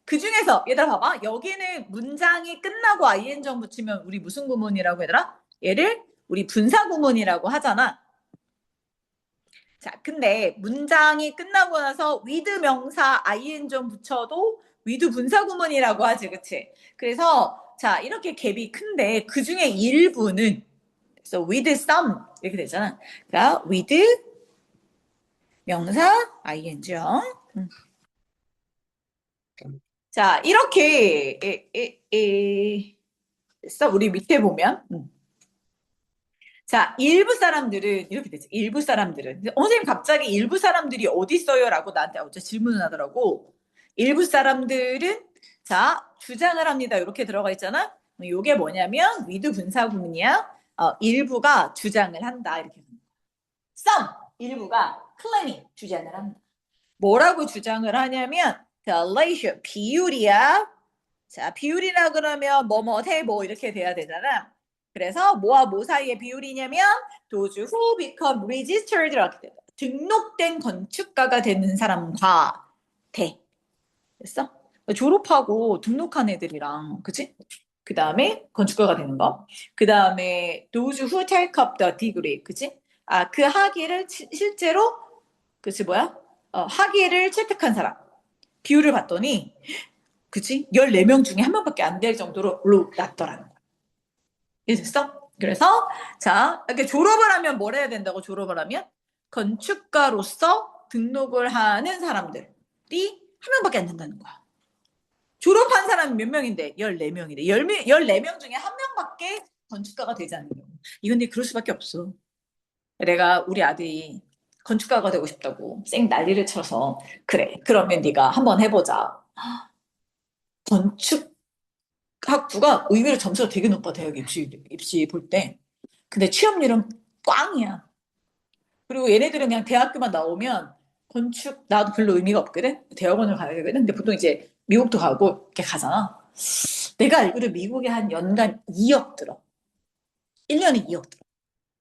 그 중에서 얘들아 봐봐. 여기는 문장이 끝나고 ing 붙이면 우리 무슨 구문이라고 얘들아? 얘를 우리 분사 구문이라고 하잖아. 자, 근데 문장이 끝나고 나서 with 명사 ing 붙여도 with 분사 구문이라고 하지, 그치? 그래서 자 이렇게 갭이 큰데 그 중에 일부는 그래서 with some 이렇게 되잖아. 그러니까 with 명사 ing요. 자 이렇게 됐어? 우리 밑에 보면. 자, 일부 사람들은 이렇게 되지. 일부 사람들은 선생님 갑자기 일부 사람들이 어디 있어요? 라고 나한테 어째 질문을 하더라고. 일부 사람들은 자 주장을 합니다. 이렇게 들어가 있잖아. 이게 뭐냐면 with 분사구문이야. 일부가 주장을 한다. 이렇게. some 일부가 claiming 주장을 한다. 뭐라고 주장을 하냐면 the ratio 비율이야. 자 비율이라 그러면 뭐뭐 해뭐 이렇게 돼야 되잖아. 그래서 뭐와 뭐 사이의 비율이냐면 those who become registered 이렇게 돼. 등록된 건축가가 되는 사람과 돼. 됐어? 졸업하고 등록한 애들이랑 그치? 그 다음에 건축가가 되는 거. 그 다음에 those who take up the degree 그치? 그 학위를 실제로 그치 뭐야? 학위를 채택한 사람. 비율을 봤더니 그치? 14명 중에 한 명밖에 안 될 정도로 낮더라는 거야. 이해됐어? 그래서 자 이렇게 졸업을 하면 뭘 해야 된다고 졸업을 하면 건축가로서 등록을 하는 사람들이 한 명밖에 안 된다는 거야. 졸업한 사람이 몇 명인데 14명인데 14명 중에 한 명밖에 건축가가 되지 않는 경우. 이건 근데 그럴 수밖에 없어. 내가 우리 아들이 건축가가 되고 싶다고 쌩 난리를 쳐서 그래 그러면 네가 한번 해보자. 건축학부가 의외로 점수가 되게 높아, 대학 입시 볼 때. 근데 취업률은 꽝이야. 그리고 얘네들은 그냥 대학교만 나오면 건축 나도 별로 의미가 없거든. 대학원을 가야 되거든. 근데 보통 이제 미국도 가고 이렇게 가잖아. 내가 알기로 미국에 한 연간 2억 들어. 1년에 2억 들어.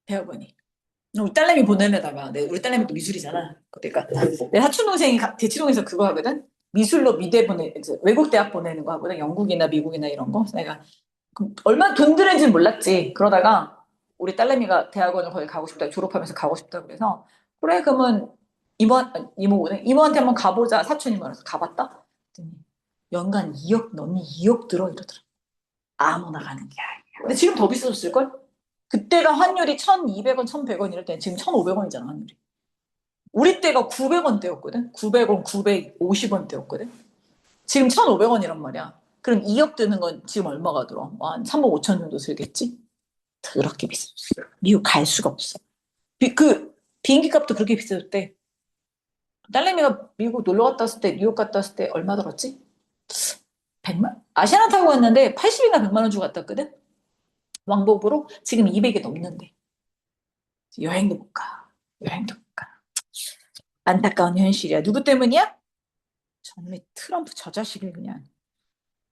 대학원이. 우리 딸내미 보내려다가 우리 딸내미도 미술이잖아. 그러니까 내 사촌 동생이 대치동에서 그거 하거든. 미술로 미대 이제 외국 대학 보내는 거 하거든. 영국이나 미국이나 이런 거. 그래서 내가 얼마 돈 드는지는 몰랐지. 그러다가 우리 딸내미가 대학원을 거기 가고 싶다. 졸업하면서 가고 싶다. 그래서 그래 그러면 이모한테 한번 가보자. 사촌 이모라서 가봤다. 그랬더니 연간 2억 너니 2억 들어 이러더라. 아무나 가는 게 아니야. 근데 지금 더 비싸졌을걸? 그때가 환율이 1,200원, 1,100원 이럴 때 지금 1,500원이잖아, 환율이. 우리 때가 900원대였거든? 900원, 950원대였거든? 지금 1,500원이란 말이야. 그럼 2억 드는 건 지금 얼마가 들어? 한 3억 5천 정도 들겠지? 그렇게 비쌌어. 미국 갈 수가 없어. 비행기 값도 그렇게 비싸졌대. 딸내미가 미국 놀러 갔다 왔을 때, 뉴욕 갔다 왔을 때 얼마 들었지? 100만? 아시아나 타고 갔는데 80이나 100만 원 주고 갔다 왔거든? 왕복으로? 지금 200이 넘는데. 여행도 못 가. 여행도 못 가. 안타까운 현실이야. 누구 때문이야? 저놈의 트럼프 저 자식이 그냥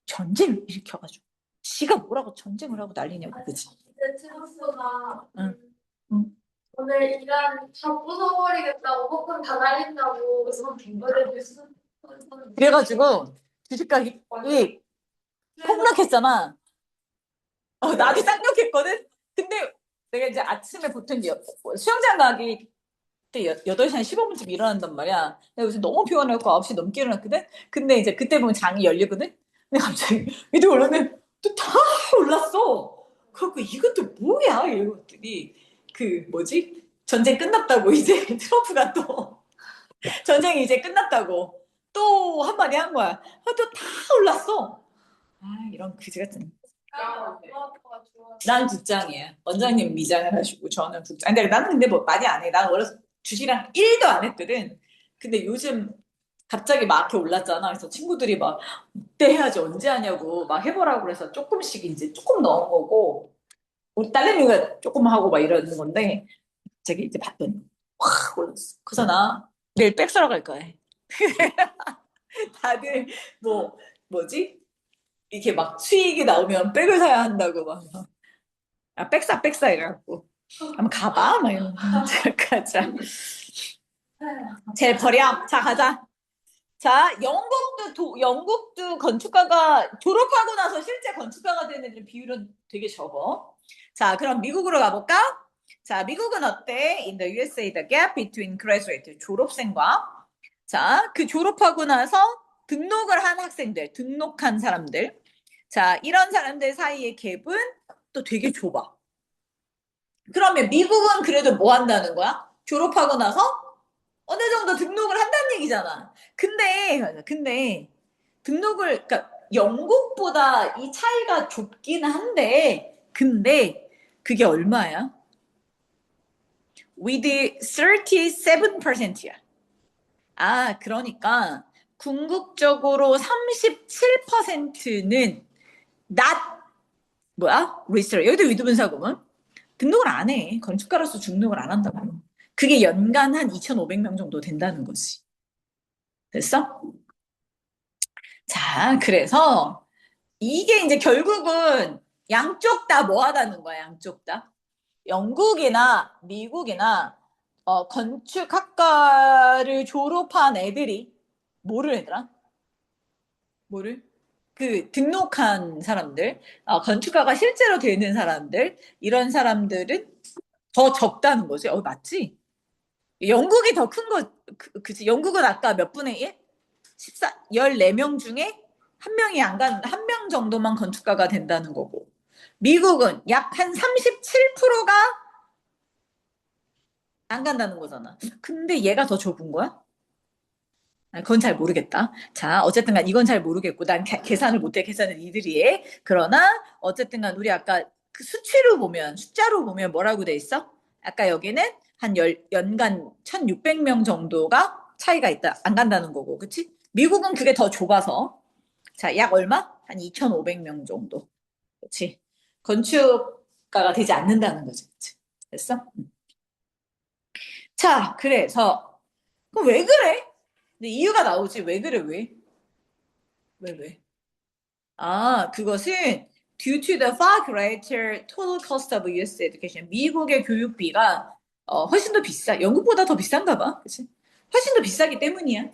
전쟁을 일으켜가지고. 지가 뭐라고 전쟁을 하고 난리냐고, 그치? 근데 트럼프가 응. 응. 오늘 이란 다 부숴버리겠다고 폭풍 다 날린다고 그래서 빙고를 그래가지고 주식가격이 폭락했잖아. 나도 쌍욕했거든? 근데 내가 이제 아침에 보통 수영장 가기 때 8시 한 15분쯤 일어난단 말이야. 내가 요새 너무 피곤해갖고 9시 넘게 일어났거든? 근데 이제 그때 보면 장이 열리거든? 근데 갑자기 밑에 올랐는데 또 다 올랐어. 그래갖고 이것도 뭐야? 이러더니 뭐지? 전쟁 끝났다고 이제 트럼프가 또 전쟁이 이제 끝났다고 또 한마디 한 거야. 또 다 올랐어. 이런 그지 같은. 난 국장이야. 원장님 미장을 하시고 저는 국장. 근데 나는 근데 뭐 많이 안 해. 나는 원래 주식이랑 1도 안 했거든. 근데 요즘 갑자기 막 이렇게 올랐잖아. 그래서 친구들이 막 이때 해야지 언제 하냐고 막 해보라고 그래서 조금씩 이제 조금 넣은 거고 우리 딸내미가 조금 하고 막 이러는 건데 갑자기 이제 봤더니 확 올랐어. 그래서 나 내일 백사러 갈 거야. 다들 뭐지? 이렇게 막 수익이 나오면 백을 사야 한다고 막. 백사 이래갖고. 한번 가봐? 막 이러면. 자, 가자. 제 버려. 자, 가자. 자, 영국도 건축가가 졸업하고 나서 실제 건축가가 되는 애들 비율은 되게 적어. 자, 그럼 미국으로 가볼까? 자, 미국은 어때? In the USA, the gap between graduate, 졸업생과 자, 그 졸업하고 나서 등록을 한 학생들, 등록한 사람들. 자, 이런 사람들 사이의 갭은 또 되게 좁아. 그러면 미국은 그래도 뭐 한다는 거야? 졸업하고 나서 어느 정도 등록을 한다는 얘기잖아. 근데 등록을, 그러니까 영국보다 이 차이가 좁긴 한데, 근데 그게 얼마야? with 37%야. 그러니까 궁극적으로 37%는 not research. 여기도 위드분사구문. 등록을 안 해. 건축가로서 등록을 안 한다고. 그게 연간 한 2,500명 정도 된다는 거지. 됐어? 자, 그래서 이게 이제 결국은 양쪽 다 뭐 하다는 거야, 양쪽 다. 영국이나 미국이나 건축학과를 졸업한 애들이 뭐를 얘들아? 뭐를? 등록한 사람들, 건축가가 실제로 되는 사람들, 이런 사람들은 더 적다는 거지. 맞지? 영국이 더 큰 거, 그치? 영국은 아까 몇 분의 1? 14명 중에 한 명 정도만 건축가가 된다는 거고. 미국은 약 한 37%가 안 간다는 거잖아. 근데 얘가 더 좁은 거야? 그건 잘 모르겠다. 자, 어쨌든 간 이건 잘 모르겠고, 난 계산을 못해. 계산은 이들이 해. 그러나, 어쨌든 간 우리 아까 그 수치로 보면, 숫자로 보면 뭐라고 돼 있어? 아까 여기는 한 연간 1,600명 정도가 차이가 있다. 안 간다는 거고, 그치? 미국은 그게 더 좁아서. 자, 약 얼마? 한 2,500명 정도. 그렇지? 건축가가 되지 않는다는 거지. 그치? 됐어? 자, 그래서 그럼 왜 그래? 근데 이유가 나오지. 왜 그래? 왜? 왜? 아, 그것은 due to the far greater total cost of US education. 미국의 교육비가 훨씬 더 비싸. 영국보다 더 비싼가 봐. 그치? 훨씬 더 비싸기 때문이야.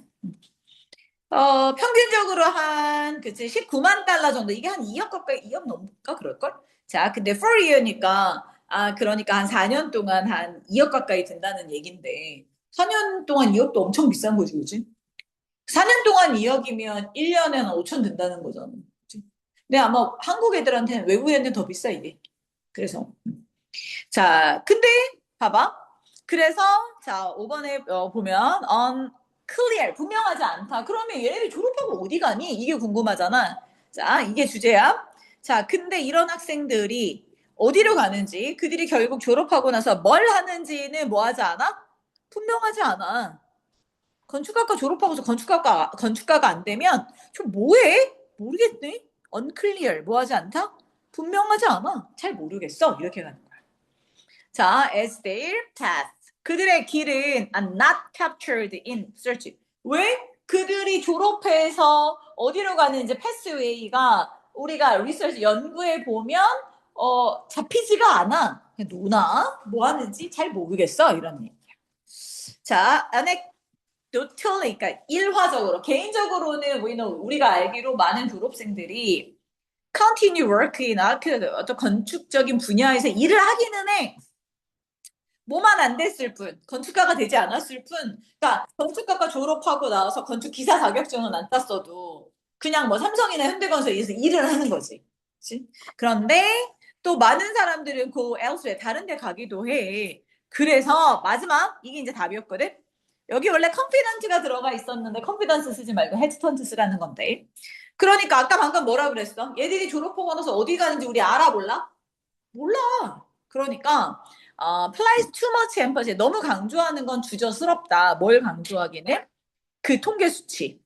평균적으로 한, 그치, 19만 달러 정도. 이게 한 2억 가까이, 2억 넘을까? 그럴걸? 자, 근데 for year니까, 그러니까 한 4년 동안 한 2억 가까이 든다는 얘긴데, 4년 동안 2억도 엄청 비싼 거지, 그지? 4년 동안 2억이면 1년에 한 5천 든다는 거잖아. 그치? 근데 아마 한국 애들한테는, 외국 애들한테는 더 비싸, 이게. 그래서. 자, 근데, 봐봐. 그래서, 자, 5번에 보면, unclear, 분명하지 않다. 그러면 얘네들 졸업하고 어디 가니? 이게 궁금하잖아. 자, 이게 주제야. 자, 근데 이런 학생들이 어디로 가는지, 그들이 결국 졸업하고 나서 뭘 하는지는 뭐 하지 않아? 분명하지 않아. 건축학과 졸업하고서 건축가가 안 되면 좀 뭐해? 모르겠네. unclear, 뭐 하지 않다? 분명하지 않아. 잘 모르겠어. 이렇게 가는 거야. 자, as their path. 그들의 길은 are not captured in search. 왜? 그들이 졸업해서 어디로 가는지 패스웨이가 우리가 리서치 연구해 보면 잡히지가 않아. 그냥 노나 뭐 하는지 잘 모르겠어. 이런 얘기야. 자, anecdotally, 그러니까 일화적으로 개인적으로는 우리가 알기로 많은 졸업생들이 continue work이나 그 어떤 건축적인 분야에서 일을 하기는 해. 뭐만 안 됐을 뿐, 건축가가 되지 않았을 뿐, 그러니까 건축가가 졸업하고 나와서 건축 기사 자격증은 안 땄어도 그냥 뭐 삼성이나 현대건설에서 일을 하는 거지. 그치? 그런데 또 많은 사람들은 그 elsewhere 다른 데 가기도 해. 그래서 마지막 이게 이제 답이었거든. 여기 원래 컨피던트가 들어가 있었는데 컨피던스 쓰지 말고 헤지턴트 쓰라는 건데. 그러니까 아까 방금 뭐라 그랬어? 얘들이 졸업하고 나서 어디 가는지 우리 알아 몰라? 몰라. 그러니까 place too much emphasis 너무 강조하는 건 주저스럽다. 뭘 강조하기는? 그 통계 수치.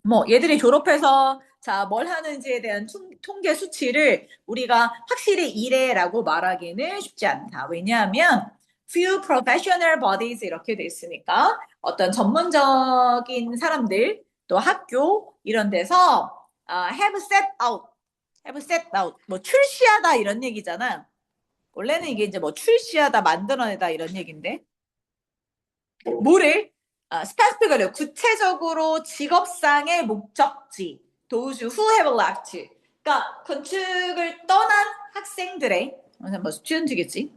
뭐 얘들이 졸업해서 자, 뭘 하는지에 대한 통계 수치를 우리가 확실히 이래라고 말하기는 쉽지 않다. 왜냐하면 few professional bodies 이렇게 돼 있으니까 어떤 전문적인 사람들 또 학교 이런 데서 have set out 뭐 출시하다 이런 얘기잖아. 원래는 이게 이제 뭐 출시하다 만들어내다 이런 얘기인데 뭐를 스페시픽하려 구체적으로 직업상의 목적지 those who have left 그러니까 건축을 떠난 학생들의 뭐 스튜던트겠지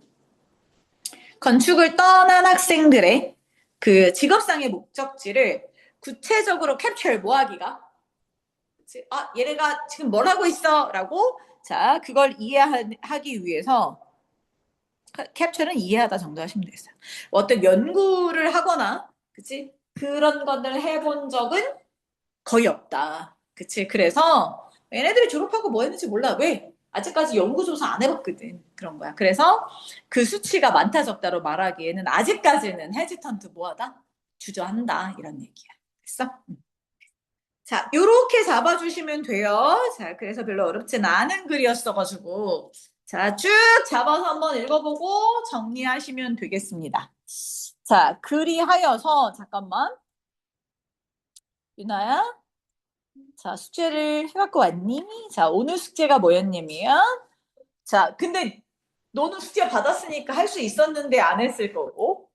건축을 떠난 학생들의 그 직업상의 목적지를 구체적으로 캡처 뭐하기가 얘네가 지금 뭘 하고 있어 라고 자 그걸 이해하기 위해서 캡처는 이해하다 정도 하시면 되겠어요. 어떤 연구를 하거나, 그치? 그런 것들을 해본 적은 거의 없다. 그치? 그래서 얘네들이 졸업하고 뭐 했는지 몰라. 왜? 아직까지 연구조사 안 해봤거든. 그런 거야. 그래서 그 수치가 많다 적다로 말하기에는 아직까지는 헤지턴트 뭐하다? 주저한다. 이런 얘기야. 됐어? 자, 요렇게 잡아주시면 돼요. 자, 그래서 별로 어렵진 않은 글이었어가지고. 자, 쭉 잡아서 한번 읽어보고 정리하시면 되겠습니다. 자, 글이 하여서, 잠깐만. 유나야? 자, 숙제를 해갖고 왔니? 자, 오늘 숙제가 뭐였냐면, 자, 근데 너는 숙제 받았으니까 할 수 있었는데 안 했을 거고.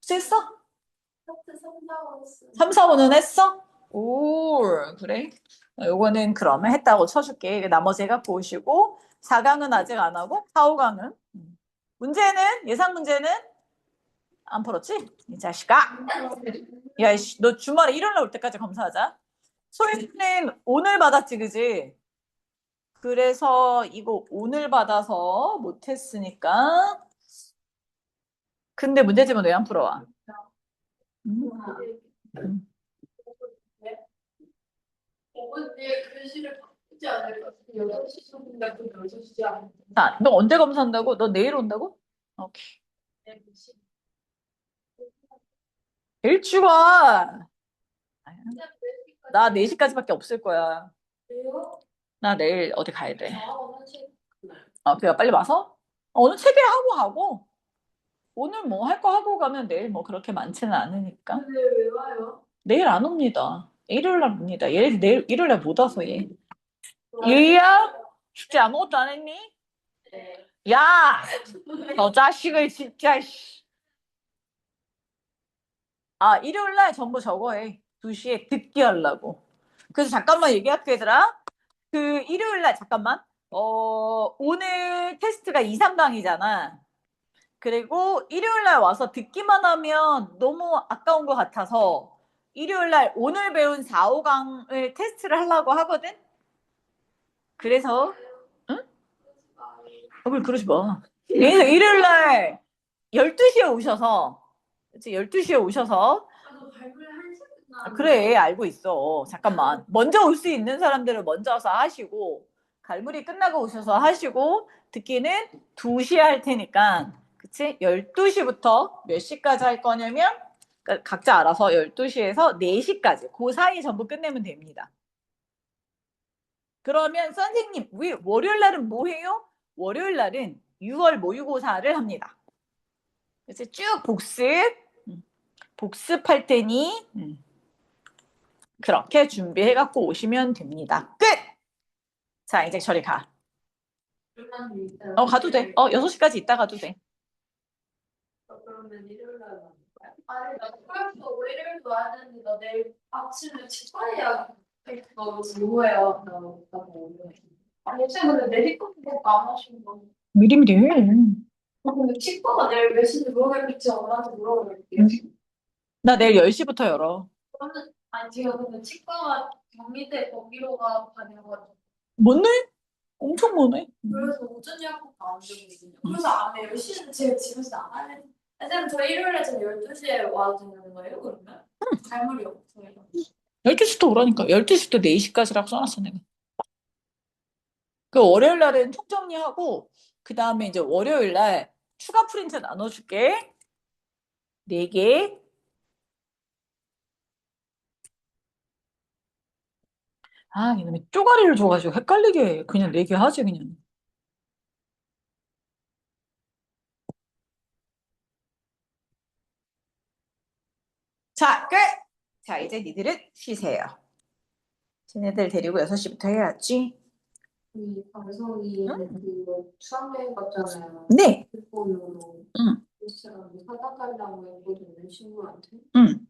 했어? 하트 3, 4, 5 3, 4, 5는 했어? 오, 그래. 요거는 그러면 했다고 쳐줄게. 나머지 해가 보시고, 4강은 아직 안 하고, 4, 5강은. 문제는, 예상 문제는 안 풀었지? 이 자식아. 야, 이씨, 너 주말에 일요일 날 올 때까지 검사하자. 소희는 오늘 받았지, 그지? 그래서 이거 오늘 받아서 못했으니까. 근데 문제집은 왜 안 풀어와? 음. 5분 뒤에 글씨를 바꾸지 않을 것 같아요. 8시 정도인가 그 6시 안 자, 너 언제 검사한다고? 너 내일 온다고? 오케이. 돼. 4시. 일주가. 그냥 4시까지. 나 4시까지밖에 없을 거야. 왜요? 나 내일 어디 가야 돼. 저하고 사실 그래, 빨리 와서? 오늘 책에 하고. 오늘 뭐 할 거 하고 가면 내일 뭐 그렇게 많지는 않으니까. 근데 왜 와요? 내일 안 옵니다. 일요일 날 옵니다. 얘 내일 일요일 날 못 와서 얘. 얘야? 숙제 아무것도 안 했니? 네. 야! 너 자식을 진짜, 씨. 일요일 날 전부 저거 해. 2시에 듣기 하려고. 그래서 잠깐만 얘기할게, 얘들아. 그 일요일 날 잠깐만. 오늘 테스트가 2, 3강이잖아. 그리고 일요일 날 와서 듣기만 하면 너무 아까운 것 같아서 일요일 날 오늘 배운 4, 5강을 테스트를 하려고 하거든? 그래서, 응? 그걸 그러지 마. 그래서 일요일 날 12시에 오셔서, 그치, 12시에 오셔서, 저 발굴 1시간 끝나. 그래, 알고 있어. 잠깐만. 먼저 올 수 있는 사람들은 먼저 와서 하시고, 갈무리 끝나고 오셔서 하시고, 듣기는 2시에 할 테니까, 그치? 12시부터 몇 시까지 할 거냐면, 그러니까 각자 알아서 12시에서 4시까지, 그 사이 전부 끝내면 됩니다. 그러면 선생님, 월요일 날은 뭐 해요? 월요일 날은 6월 모의고사를 합니다. 그래서 쭉 복습할 테니, 그렇게 준비해갖고 오시면 됩니다. 끝! 자, 이제 저리 가. 가도 돼. 6시까지 있다 가도 돼. 그러면 일요일 날 아니 나 토요일도 월요일도 와야 되는데 나 내일 아침에 치과 예약 너무 뭐해요? 나 오늘 아니 지금 근데 내리건 안 하시는 거 미리미리 해. 근데 치과가 내일 몇 시인지 모르겠지 엄마한테 물어볼게요. 나 내일 10시부터 열어. 그러면 아니 제가 근데 치과가 경희대 거기로가 다녀가지고 뭔데? 엄청 뭐네. 그래서 오전 예약부터 안 되거든요. 그래서 안에 10시는 제가 집에서 나가는 선생님 저 일요일에 저 12시에 와도 되는 거예요 그러면? 갈무리 없어요. 12시부터 오라니까. 12시부터 4시까지라고 써놨어, 내가. 그 월요일 날은 총 정리하고, 그 다음에 이제 월요일 날 추가 프린트 나눠줄게. 4개. 이놈의 쪼가리를 줘가지고 헷갈리게 해. 그냥 4개 하지, 그냥. 자, 끝! 자, 이제 니들은 쉬세요. 쟤네들 데리고 6시부터 해야지. 이 방송이 그 수학여행 갔잖아요. 네. 휴대폰으로 응. 제가 사다 달라고 했거든요 친구한테. 응.